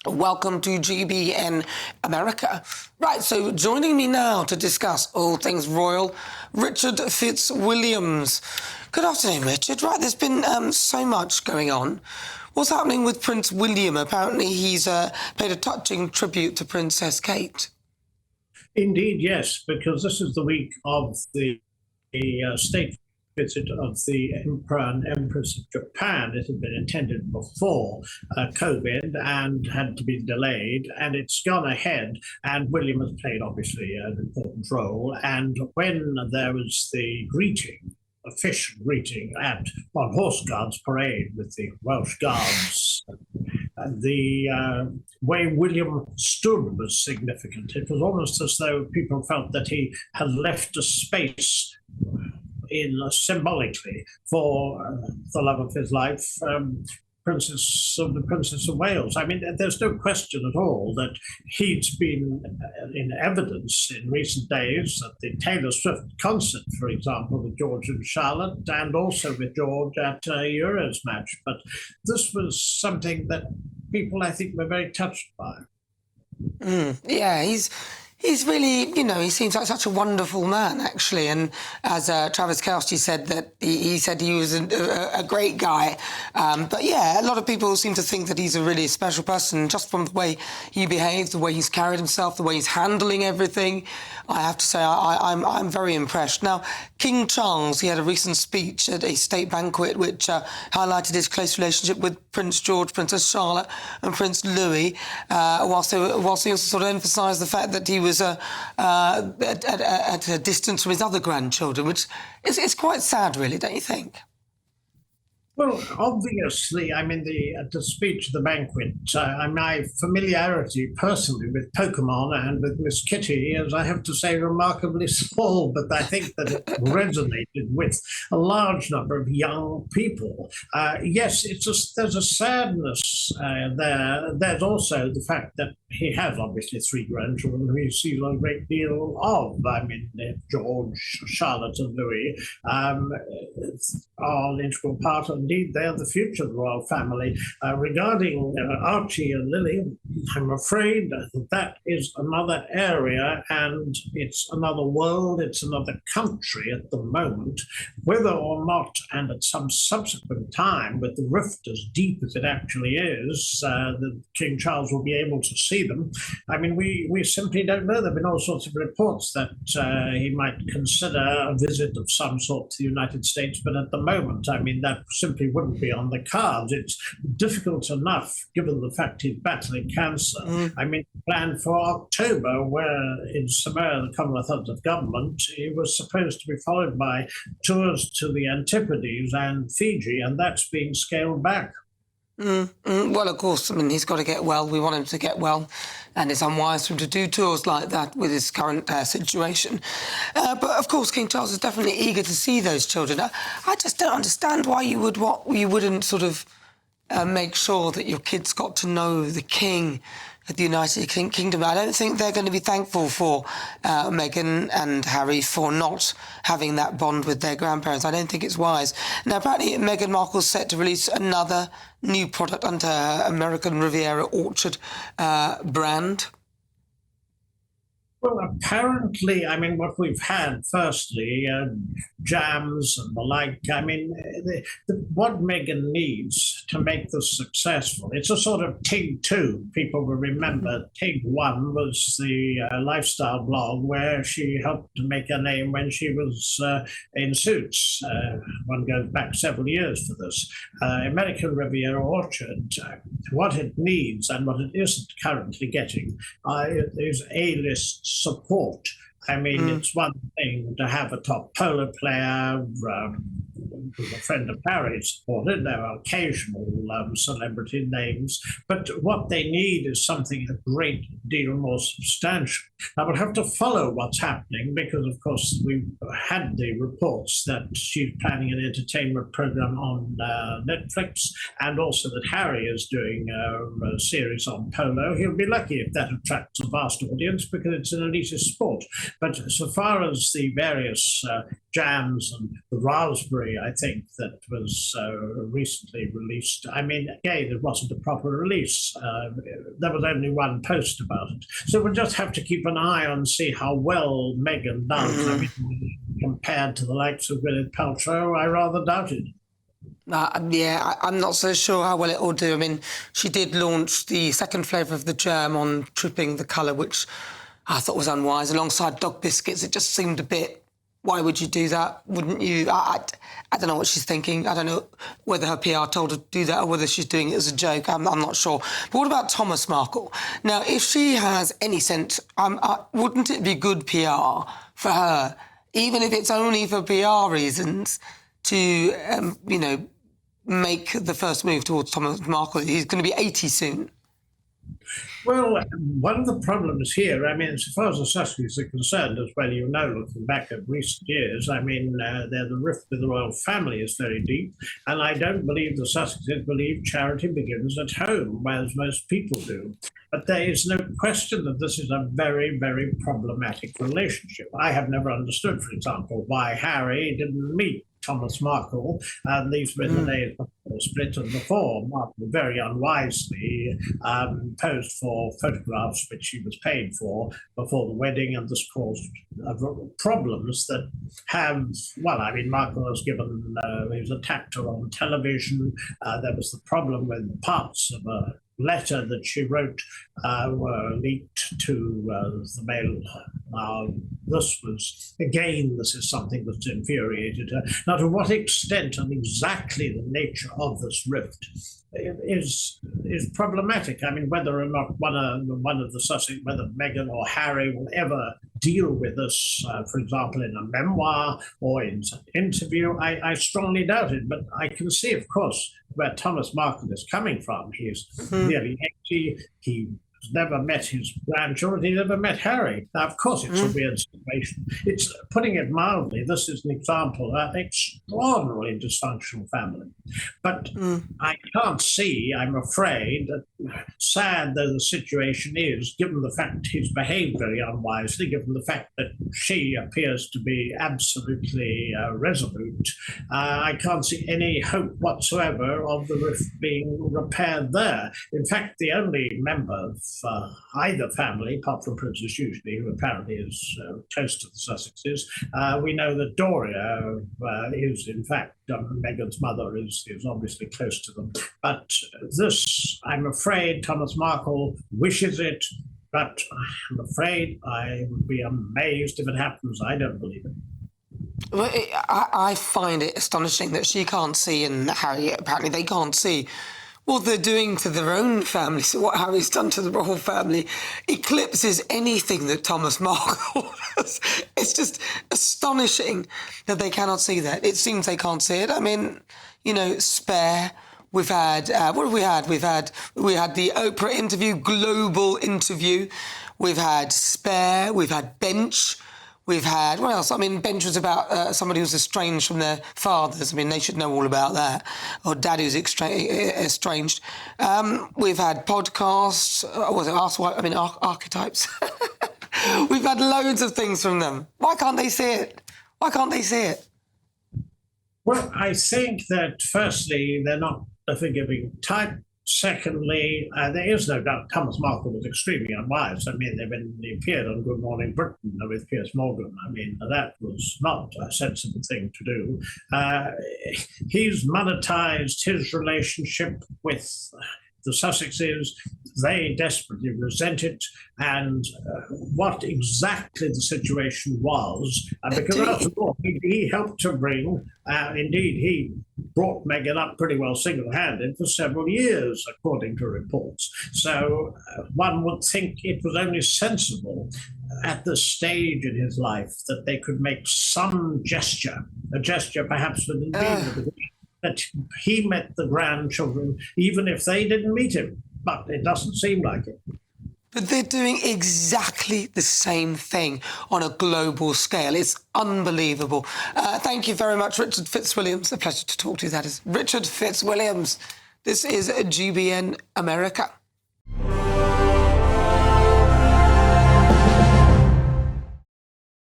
Welcome to GBN America. Right, so joining me now to discuss all things royal, Richard Fitzwilliams. Good afternoon, Richard. Right, there's been so much going on. What's happening with Prince William? Apparently he's paid a touching tribute to Princess Kate. Indeed, yes, because this is the week of the state visit of the Emperor and Empress of Japan. It had been intended before COVID and had to be delayed, and it's gone ahead, and William has played, obviously, an important role. And when there was the official greeting on Horse Guards Parade with the Welsh Guards, the way William stood was significant. It was almost as though people felt that he had left a space symbolically for the love of his life, Princess of Wales. I mean, there's no question at all that he's been in evidence in recent days at the Taylor Swift concert, for example, with George and Charlotte, and also with George at Euros match. But this was something that people, I think, were very touched by. Yeah, he's really, he seems like such a wonderful man, actually. And as Travis Kelce said, that he said he was a great guy. But yeah, a lot of people seem to think that he's a really special person just from the way he behaves, the way he's carried himself, the way he's handling everything. I have to say, I'm very impressed. Now, King Charles, he had a recent speech at a state banquet which highlighted his close relationship with Prince George, Princess Charlotte and Prince Louis, whilst he also sort of emphasised the fact that he was at a distance from his other grandchildren, which is quite sad, really, don't you think? Well, obviously, I mean, the speech at the banquet, my familiarity personally with Pokemon and with Miss Kitty is, I have to say, remarkably small, but I think that it resonated with a large number of young people. Yes, there's a sadness there. There's also the fact that he has obviously three grandchildren who he sees a great deal of. I mean, George, Charlotte and Louis are an integral part. Indeed, they're the future of the royal family. Regarding Archie and Lily, I'm afraid that is another area, and it's another world, it's another country at the moment. Whether or not, and at some subsequent time, with the rift as deep as it actually is, that King Charles will be able to see them. I mean, we simply don't know. There have been all sorts of reports that he might consider a visit of some sort to the United States, but at the moment, I mean, that simply wouldn't be on the cards. It's difficult enough, given the fact he's battling cancer. I mean, planned for October, where in Samoa, the Commonwealth of Government, he was supposed to be followed by tours to the Antipodes and Fiji, and that's being scaled back. Well, of course, I mean, he's got to get well. We want him to get well, and it's unwise for him to do tours like that with his current situation. But, of course, King Charles is definitely eager to see those children. I just don't understand why you wouldn't sort of make sure that your kids got to know the King of the United Kingdom. I don't think they're going to be thankful for Meghan and Harry for not having that bond with their grandparents. I don't think it's wise. Now, apparently, Meghan Markle's set to release another new product under her American Riviera Orchard brand. Well, apparently, I mean, what we've had, firstly, jams and the like, I mean, what Meghan needs to make this successful, it's a sort of TIG 2. People will remember TIG 1 was the lifestyle blog where she helped to make a name when she was in Suits. One goes back several years for this. American Riviera Orchard, what it needs and what it isn't currently getting is A-list support. I mean, it's one thing to have a top polo player, who's a friend of Harry's supported. There are occasional celebrity names, but what they need is something a great deal more substantial. Now, we'll have to follow what's happening because, of course, we've had the reports that she's planning an entertainment program on Netflix, and also that Harry is doing a series on polo. He'll be lucky if that attracts a vast audience because it's an elitist sport. But so far as the various jams and the raspberry, I think, that was recently released. I mean, again, it wasn't a proper release. There was only one post about it. So we'll just have to keep an eye on see how well Meghan does. I mean, compared to the likes of Gwyneth Paltrow, I rather doubt it. I'm not so sure how well it will do. I mean, she did launch the second flavour of the jam on tripping the colour, which I thought was unwise. Alongside dog biscuits, it just seemed a bit... Why would you do that? Wouldn't you? I don't know what she's thinking. I don't know whether her PR told her to do that or whether she's doing it as a joke. I'm not sure. But what about Thomas Markle? Now, if she has any sense, wouldn't it be good PR for her, even if it's only for PR reasons, to, make the first move towards Thomas Markle? He's going to be 80 soon. Well, one of the problems here, I mean, so far as the Sussexes are concerned, as well you know, looking back at recent years, I mean, the rift with the royal family is very deep, and I don't believe the Sussexes believe charity begins at home, as most people do. But there is no question that this is a very, very problematic relationship. I have never understood, for example, why Harry didn't meet Thomas Markle, and these were the days before the split, and before Markle very unwisely posed for photographs which he was paid for before the wedding, and this caused problems that have, well, I mean, Markle was given, he was attacked on television. There was the problem with parts of a letter that she wrote were leaked to the Mail. This is something that infuriated her. Now, to what extent and exactly the nature of this rift is problematic. I mean, whether or not one of the Sussex, whether Meghan or Harry will ever deal with this, for example, in a memoir or in an interview, I strongly doubt it. But I can see, of course, where Thomas Markle is coming from. He is nearly 80. He never met his grandchildren. He never met Harry. Now, of course, it's a weird situation. It's, putting it mildly, this is an example of an extraordinarily dysfunctional family. But I can't see, I'm afraid, that sad though the situation is, given the fact he's behaved very unwisely, given the fact that she appears to be absolutely resolute, I can't see any hope whatsoever of the rift being repaired there. In fact, the only member of either family, apart from Princess Eugenie, who apparently is close to the Sussexes, we know that Doria is, in fact, Meghan's mother is obviously close to them. But this, I'm afraid, Thomas Markle wishes it, but I'm afraid I would be amazed if it happens. I don't believe it. Well, I find it astonishing that she can't see, and Harry, apparently they can't see what they're doing to their own family. So what Harry's done to the royal family eclipses anything that Thomas Markle has. It's just astonishing that they cannot see that. It seems they can't see it. I mean, Spare. We've had, what have we had? We had the Oprah interview, global interview. We've had Spare. We've had Bench. We've had, what else? I mean, Bench was about somebody who's estranged from their fathers. I mean, they should know all about that. Or dad who's estranged. We've had podcasts. Was it Archetypes? We've had loads of things from them. Why can't they see it? Why can't they see it? Well, I think that, firstly, they're not a forgiving type. Secondly, there is no doubt Thomas Markle was extremely unwise. I mean, when he appeared on Good Morning Britain with Piers Morgan, I mean, that was not a sensible thing to do. He's monetized his relationship with the Sussexes. They desperately resent it, and what exactly the situation was, because after all, he helped to bring, indeed, he brought Meghan up pretty well single-handed for several years, according to reports. So one would think it was only sensible at this stage in his life that they could make some gesture, a gesture perhaps with that he met the grandchildren, even if they didn't meet him. But it doesn't seem like it. But they're doing exactly the same thing on a global scale. It's unbelievable. Thank you very much, Richard Fitzwilliams. A pleasure to talk to you. That is Richard Fitzwilliams. This is GBN America.